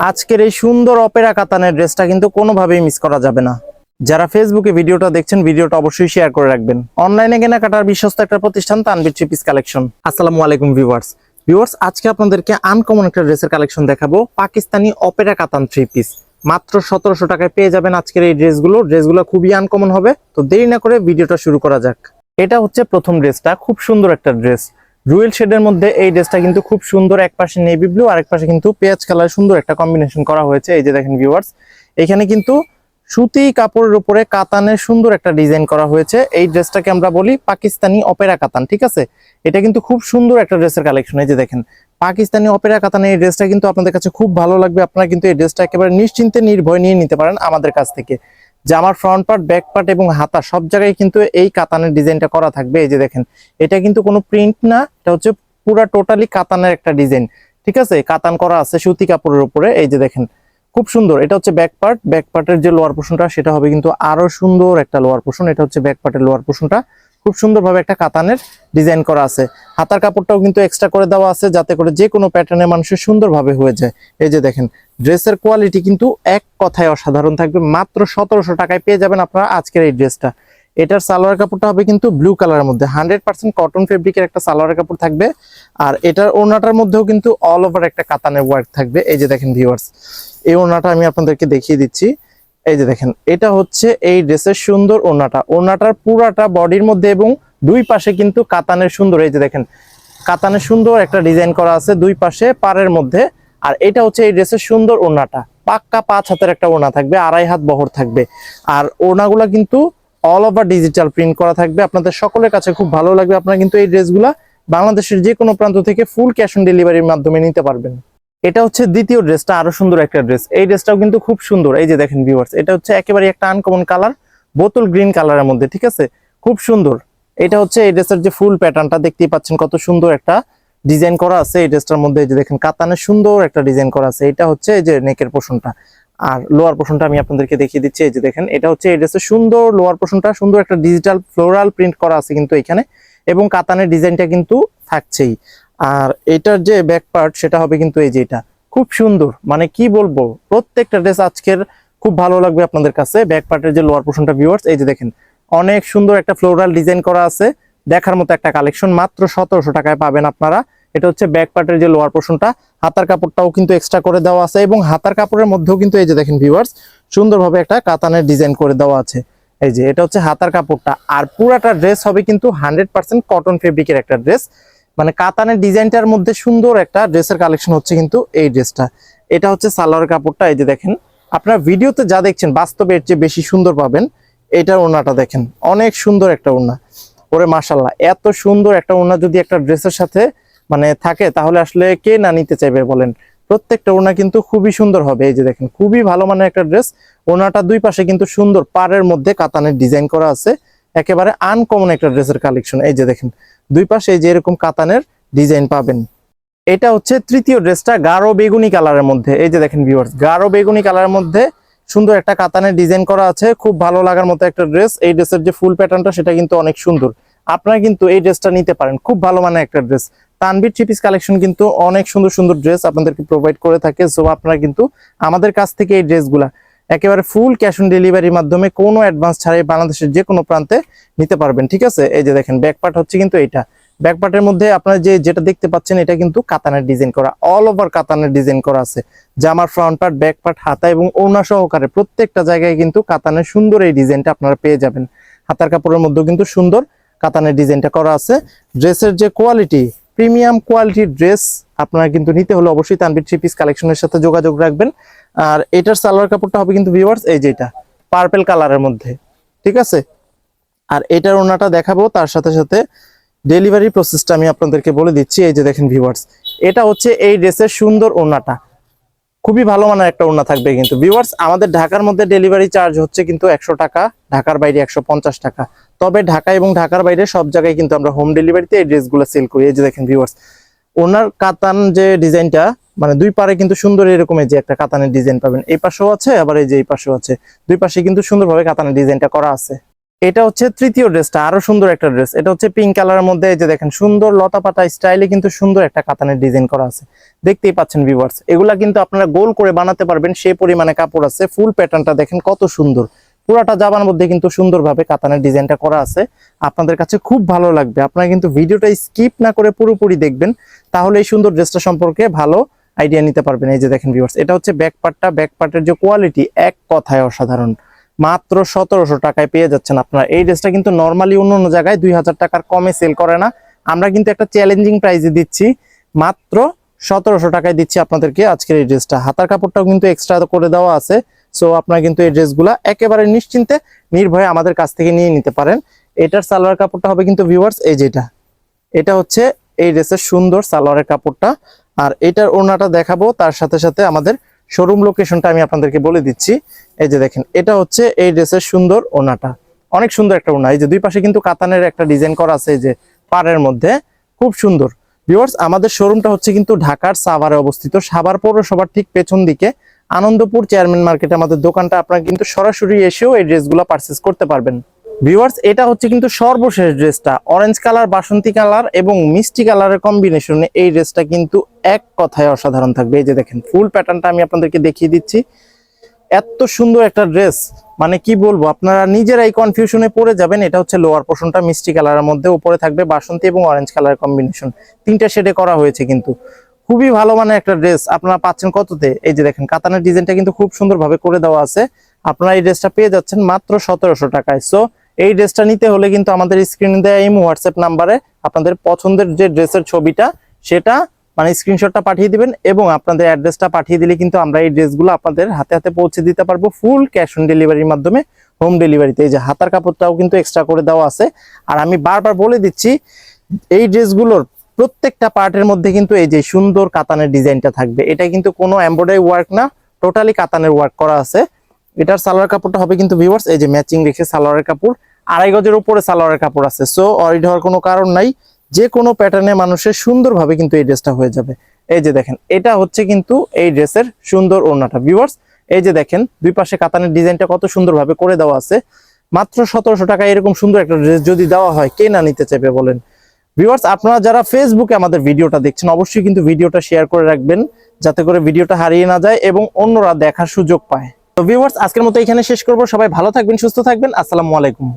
আজকের এই সুন্দর অপেরা কাতানের ড্রেসটা কিন্তু কোনোভাবেই মিস করা যাবে না। যারা ফেসবুকে ভিডিওটা দেখছেন, ভিডিওটা অবশ্যই শেয়ার করে রাখবেন। অনলাইনে কেনাকাটার বিশ্বস্ত একটা প্রতিষ্ঠান তানভীর থ্রি পিস কালেকশন। আসসালামু আলাইকুম ভিউয়ার্স, আজকে আপনাদেরকে আনকমন একটা ড্রেসের কালেকশন দেখাবো। পাকিস্তানি অপেরা কাতান থ্রি পিস মাত্র 1700 টাকায় পেয়ে যাবেন আজকের এই ড্রেসগুলো খুবই আনকমন হবে। তো দেরি না করে ভিডিওটা শুরু করা যাক। এটা হচ্ছে প্রথম ড্রেসটা, খুব সুন্দর একটা ড্রেস, রুয়েল শেডের মধ্যে এই ড্রেসটা কিন্তু খুব সুন্দর। এক পাশে নেভি ব্লু আর এক পাশে কিন্তু পেঁয়াজ কালার, সুন্দর একটা কম্বিনেশন করা হয়েছে। এই যে দেখেন ভিউয়ার্স, এখানে কিন্তু সুতি কাপড়ের উপরে কাতানের সুন্দর একটা ডিজাইন করা হয়েছে। এই ড্রেসটাকে আমরা বলি পাকিস্তানি অপেরা কাতান, ঠিক আছে। এটা কিন্তু খুব সুন্দর একটা ড্রেসের কালেকশন। এই যে দেখেন পাকিস্তানি অপেরা কাতানের এই ড্রেসটা কিন্তু আপনাদের কাছে খুব ভালো লাগবে। আপনারা কিন্তু এই ড্রেসটা একেবারে নিশ্চিন্তে নির্ভয় নিয়ে নিতে পারেন আমাদের কাছ থেকে। জামার ফ্রন্ট পার্ট, ব্যাক পার্ট এবং হাতা সব জায়গায় কিন্তু এই কাতানের ডিজাইনটা করা থাকবে। এই যে দেখেন, এটা কিন্তু কোনো প্রিন্ট না, এটা হচ্ছে পুরা টোটালি কাতানের একটা ডিজাইন, ঠিক আছে। কাতান করা আছে সুতি কাপড়ের উপরে। এই যে দেখেন খুব সুন্দর। এটা হচ্ছে ব্যাক পার্টের যে লোয়ার পোর্শনটা সেটা হবে কিন্তু আরো সুন্দর একটা লোয়ার পোর্শন। এটা হচ্ছে ব্যাক পার্টের লোয়ার পোর্শনটা, খুব সুন্দরভাবে একটা কাতানের ডিজাইন করা আছে। হাতার কাপড়টাও কিন্তু এক্সট্রা করে দেওয়া আছে যাতে করে যে কোনো প্যাটার্নের মানুষের সুন্দরভাবে হয়ে যায়। এই যে দেখেন ড্রেসের কোয়ালিটি কিন্তু এক কথায় অসাধারণ থাকবে। মাত্র 1700 টাকায় পেয়ে যাবেন আপনারা আজকের এই ড্রেসটা। এটার সালোয়ার কাপড়টা হবে কিন্তু ব্লু কালারের মধ্যে, 100% কটন ফেব্রিকের একটা সালোয়ার কাপড় থাকবে। আর এটার ওড়নাটার মধ্যেও কিন্তু অল ওভার একটা কাতানের ওয়ার্ক থাকবে। এই যে দেখেন ভিউয়ার্স, এই ওড়নাটা আমি আপনাদেরকে দেখিয়ে দিচ্ছি। এই যে দেখেন, এটা হচ্ছে এই ড্রেসের সুন্দর ওড়নাটার পুরাটা বডির মধ্যে এবং দুই পাশে কিন্তু কাতানের সুন্দর, এই যে দেখেন কাতানের সুন্দর একটা ডিজাইন করা আছে দুই পাশে পাড়ের মধ্যে। আর এটা হচ্ছে এই ড্রেসের সুন্দর ওড়নাটা, পাক্কা 5 হাতের একটা ওড়না থাকবে, 2.5 হাত বহর থাকবে। আর ওড়নাগুলা কিন্তু অল ওভার ডিজিটাল প্রিন্ট করা থাকবে। আপনাদের সকলের কাছে খুব ভালো লাগবে। আপনারা কিন্তু এই ড্রেসগুলা বাংলাদেশের যে কোনো প্রান্ত থেকে ফুল ক্যাশ অন ডেলিভারির মাধ্যমে নিতে পারবেন। এটা হচ্ছে দ্বিতীয় ড্রেসটা, আরো সুন্দর একটা ড্রেস। এই ড্রেসটাও কিন্তু খুব সুন্দর। এই যে দেখেন ভিউয়ার্স, এটা হচ্ছে একেবারে একটা আনকমন কালার, বোতল গ্রিন কালারের মধ্যে, ঠিক আছে, খুব সুন্দর। এটা হচ্ছে এই ড্রেসের যে ফুল প্যাটার্নটা দেখতেই পাচ্ছেন, কত সুন্দর একটা ডিজাইন করা আছে এই ড্রেসটার মধ্যে। এই যে দেখেন কাতানের সুন্দর একটা ডিজাইন করা আছে। এটা হচ্ছে এই যে নেকের পোর্শনটা, আর লোয়ার পোর্শনটা আমি আপনাদেরকে দেখিয়ে দিচ্ছি। এই যে দেখেন, এটা হচ্ছে এই ড্রেসের সুন্দর লোয়ার পোর্শনটা, সুন্দর একটা ডিজিটাল ফ্লোরাল প্রিন্ট করা আছে কিন্তু এখানে, এবং কাতানের ডিজাইনটা কিন্তু থাকছেই। আর এটার যে ব্যাক পার্ট সেটা হবে কিন্তু এই যে এটা খুব সুন্দর, মানে কি বলবো, প্রত্যেকটা ড্রেস আজকের খুব ভালো লাগবে আপনাদের কাছে। ব্যাক পার্টের যে লোয়ার পোর্শনটা ভিউয়ার্স, এই যে দেখেন অনেক সুন্দর একটা ফ্লোরাল ডিজাইন করা আছে, দেখার মতো একটা কালেকশন। মাত্র 1700 টাকায় পাবেন আপনারা। এটা হচ্ছে ব্যাক পার্টের যে লোয়ার পোর্শনটা, হাতার কাপড়টাও কিন্তু এক্সট্রা করে দেওয়া আছে, এবং হাতার কাপড়ের মধ্যেও কিন্তু এই যে দেখেন ভিউয়ার্স সুন্দরভাবে একটা কাতানের ডিজাইন করে দেওয়া আছে। এই যে এটা হচ্ছে হাতার কাপড়টা। আর পুরাটা ড্রেস হবে কিন্তু 100% কটন ফেব্রিকের একটা ড্রেস, মানে কাতানের ডিজাইনটার মধ্যে সুন্দর একটা ড্রেসের কালেকশন হচ্ছে কিন্তু এই ড্রেসটা। এটা হচ্ছে সালোয়ার কাপড়টা। এই যে দেখেন, আপনারা ভিডিওতে যা দেখছেন বাস্তবে এর চেয়ে বেশি সুন্দর পাবেন। এটার ওড়নাটা দেখেন, অনেক সুন্দর একটা ওড়না। ওরে মাশাআল্লাহ, এত সুন্দর একটা ওড়না যদি একটা ড্রেসের সাথে মানে থাকে তাহলে আসলে কে না নিতে চাইবে বলেন। প্রত্যেকটা ওড়না কিন্তু খুবই সুন্দর হবে। এই যে দেখেন খুবই ভালো মানের একটা ড্রেস। ওড়নাটা দুই পাশে কিন্তু সুন্দর পাড়ের মধ্যে কাতানের ডিজাইন করা আছে, একেবারে আনকমন একটা ড্রেসের কালেকশন। এই যে দেখেন দুই পাশে যে এরকম কাতানের ডিজাইন পাবেন। এটা হচ্ছে তৃতীয় ড্রেসটা, গাঢ় বেগুনি কালারের মধ্যে। এই যে দেখেন ভিউয়ার্স, গাঢ় বেগুনি কালারের মধ্যে সুন্দর একটা কাতানের ডিজাইন করা আছে, খুব ভালো লাগার মতো একটা ড্রেস। এই ড্রেসের যে ফুল প্যাটার্নটা সেটা কিন্তু অনেক সুন্দর। আপনারা কিন্তু এই ড্রেসটা নিতে পারেন, খুব ভালো মানের একটা dress. Tanvir three piece collection কিন্তু অনেক সুন্দর সুন্দর ড্রেস আপনাদেরকে প্রোভাইড করে থাকে। সো আপনারা কিন্তু আমাদের কাছ থেকে এই ড্রেসগুলা একেবারে ফুল ক্যাশ অন ডেলিভারির মাধ্যমে কোনো অ্যাডভান্স ছাড়াই বাংলাদেশের যে কোনো প্রান্তে নিতে পারবেন, ঠিক আছে। এই যে দেখেন ব্যাক পার্ট হচ্ছে কিন্তু এইটা। ব্যাক পার্টের মধ্যে আপনারা যেটা দেখতে পাচ্ছেন এটা কিন্তু কাতানের ডিজাইন করা, অল ওভার কাতানের ডিজাইন করা আছে। জামার ফ্রন্ট পার্ট, ব্যাক পার্ট, হাতা এবং ওড়না সহকারে প্রত্যেকটা জায়গায় কিন্তু কাতানের সুন্দর এই ডিজাইনটা আপনারা পেয়ে যাবেন। হাতার কাপড়ের মধ্যেও কিন্তু সুন্দর কাতানের ডিজাইনটা করা আছে। ড্রেসের যে কোয়ালিটি, প্রিমিয়াম কোয়ালিটির ড্রেস আপনারা কিন্তু নিতে হলে অবশ্যই তানভীর থ্রি পিস কালেকশনের সাথে যোগাযোগ রাখবেন। আর এটার সালোয়ার কাপড়টা হবে কিন্তু ভিউয়ার্স এই যে এটা পার্পল কালারের মধ্যে, ঠিক আছে। আর এটার ওড়নাটা দেখাবো, তার সাথে সাথে ডেলিভারি প্রসেসটা আমি আপনাদেরকে বলে দিচ্ছি। এই যে দেখেন ভিউয়ার্স, এটা হচ্ছে এই ড্রেসের সুন্দর ওড়নাটা, খুবই ভালো মানের একটা ওড়না থাকবে কিন্তু ভিউয়ার্স। আমাদের ঢাকার মধ্যে ডেলিভারি চার্জ হচ্ছে কিন্তু 100 টাকা, ঢাকার বাইরে 150 টাকা। তবে ঢাকা এবং ঢাকার বাইরে সব জায়গায় কিন্তু আমরা হোম ডেলিভারিতে এই ড্রেসগুলো সেল করি। এই যে দেখেন ভিউয়ার্স, ওনার কাতান যে ডিজাইনটা, মানে দুই পারে কিন্তু সুন্দর এরকম এই যে একটা কাতানের ডিজাইন পাবেন। এই পাশেও আছে, আবার এই যে এই পাশেও আছে, দুই পাশে কিন্তু সুন্দরভাবে কাতানের ডিজাইনটা করা আছে। এটা হচ্ছে তৃতীয় ড্রেসটা, আরো সুন্দর একটা ড্রেস। এটা হচ্ছে পিঙ্ক কালারের মধ্যে, এই যে দেখেন সুন্দর লতা পাতা স্টাইলে কিন্তু সুন্দর একটা কাতানের ডিজাইন করা আছে, দেখতেই পাচ্ছেন ভিউয়ার্স। এগুলা কিন্তু আপনারা গোল করে বানাতে পারবেন, সেই পরিমাণে কাপড় আছে। ফুল প্যাটার্নটা দেখেন কত সুন্দর, পুরাটা জামার মধ্যে কিন্তু সুন্দরভাবে কাতানের ডিজাইনটা করা আছে। আপনাদের কাছে খুব ভালো লাগবে, আপনারা কিন্তু ভিডিওটা স্কিপ না করে পুরোপুরি দেখবেন, তাহলে এই সুন্দর ড্রেসটা সম্পর্কে ভালো আইডিয়া নিতে পারবেন। এই যে দেখেন ভিউয়ার্স, এটা হচ্ছে ব্যাক পার্টটা, ব্যাক পার্টের যে কোয়ালিটি এক কথায় অসাধারণ। মাত্র 1700 টাকায় পেয়ে যাচ্ছেন আপনারা এই ড্রেসটা। কিন্তু নর্মালি অন্য জায়গায় 2000 টাকার কমে সেল করে না, আমরা কিন্তু একটা চ্যালেঞ্জিং প্রাইসে দিচ্ছি, মাত্র 1700 টাকায় দিচ্ছি আপনাদেরকে আজকের এই ড্রেসটা। হাতার কাপড়টাও কিন্তু এক্সট্রা করে দেওয়া আছে। সো আপনারা কিন্তু এই ড্রেসগুলা একেবারে নিশ্চিন্তে নির্ভয়ে আমাদের কাছ থেকে নিয়ে নিতে পারেন। এটার সালোয়ার কাপড়টা হবে কিন্তু ভিউয়ার্স এই যেটা, এটা হচ্ছে এই ড্রেসের সুন্দর সালোয়ারের কাপড়টা। আর এটার ওড়নাটা দেখাবো, তার সাথে সাথে আমাদের শোরুম লোকেশনটা আমি আপনাদেরকে বলে দিচ্ছি। এই যে দেখেন, এটা হচ্ছে এই ড্রেসের সুন্দর ওড়নাটা, অনেক সুন্দর একটা ওড়না। এই যে দুই পাশে কিন্তু কাতানের একটা ডিজাইন করা আছে, এই যে পাড়ের মধ্যে, খুব সুন্দর। ভিউয়ার্স, আমাদের শোরুমটা হচ্ছে কিন্তু ঢাকার সাভারে অবস্থিত, সাভার পৌরসভার ঠিক পেছন দিকে আনন্দপুর চেয়ারম্যান মার্কেটে আমাদের দোকানটা। আপনারা কিন্তু সরাসরি এসেও এই ড্রেসগুলো পারচেজ করতে পারবেন। ভিউয়ার্স, এটা হচ্ছে কিন্তু সর্বশেষ ড্রেসটা, অরেঞ্জ কালার, বাসন্তী কালার এবং মিষ্টি কালারের কম্বিনেশনে এই ড্রেসটা কিন্তু এক কথায় অসাধারণ থাকবে। এই যে দেখেন ফুল প্যাটার্নটা আমি আপনাদেরকে দেখিয়ে দিচ্ছি, এত সুন্দর একটা ড্রেস, মানে কি বলবো, আপনারা নিজেরাই কনফিউশনে পড়ে যাবেন। এটা হচ্ছে লোয়ার পোর্শনটা মিষ্টি কালারের মধ্যে, উপরে থাকবে বাসন্তী এবং অরেঞ্জ কালারের কম্বিনেশন, তিনটা শেডে করা হয়েছে কিন্তু খুবই ভালো মানে একটা ড্রেস। আপনারা পাচ্ছেন কততে? এই যে দেখেন কাতানের ডিজাইনটা কিন্তু খুব সুন্দরভাবে করে দেওয়া আছে। আপনারা এই ড্রেসটা পেয়ে যাচ্ছেন মাত্র 1700 টাকায়। সো এই ড্রেসটা নিতে হলে কিন্তু আমাদের স্ক্রিনে দেওয়া এই হোয়াটসঅ্যাপ নাম্বারে আপনাদের পছন্দের যে ড্রেসের ছবিটা সেটা মানে স্ক্রিনশটটা পাঠিয়ে দিবেন এবং আপনাদের অ্যাড্রেসটা পাঠিয়ে দিলে কিন্তু আমরা এই ড্রেসগুলো আপনাদের হাতে হাতে পৌঁছে দিতে পারবো, ফুল ক্যাশ অন ডেলিভারির মাধ্যমে, হোম ডেলিভারিতে। এই যে হাতার কাপড়টাও কিন্তু এক্সট্রা করে দেওয়া আছে। আর আমি বারবার বলে দিচ্ছি, এই ড্রেসগুলোর প্রত্যেকটা পার্টের মধ্যে কিন্তু এই যে সুন্দর কাতানের ডিজাইনটা থাকবে। এটা কিন্তু কোনো এমব্রয়ডারি ওয়ার্ক না, টোটালি কাতানের ওয়ার্ক করা আছে। এটার সালোয়ার কাপড়টা হবে কিন্তু ভিউয়ার্স এই যে ম্যাচিং রেখে সালোয়ারের কাপড়, 2.5 গজের উপরে সালোয়ারের কাপড় আছে। সো অরিড হওয়ার কোনো কারণ নাই, যে কোনো প্যাটার্নে মানুষের সুন্দরভাবে কিন্তু এই ড্রেসটা হয়ে যাবে। এই যে দেখেন, এটা হচ্ছে কিন্তু এই ড্রেসের সুন্দর ওড়নাটা ভিউয়ার্স। এই যে দেখেন দুই পাশে কাতানের ডিজাইনটা কত সুন্দরভাবে করে দেওয়া আছে। মাত্র 1700 টাকায় এরকম সুন্দর একটা ড্রেস যদি দেওয়া হয়, কে না নিতে চাইবে বলেন? ভিউয়ার্স, আপনারা যারা ফেসবুকে আমাদের ভিডিওটা দেখছেন অবশ্যই কিন্তু ভিডিওটা শেয়ার করে রাখবেন, যাতে করে ভিডিওটা হারিয়ে না যায় এবং অন্যরা দেখার সুযোগ পায়। তো ভিউয়ার্স, আজকের মতো এখানে শেষ করব। সবাই ভালো থাকবেন, সুস্থ থাকবেন। আসসালামু আলাইকুম।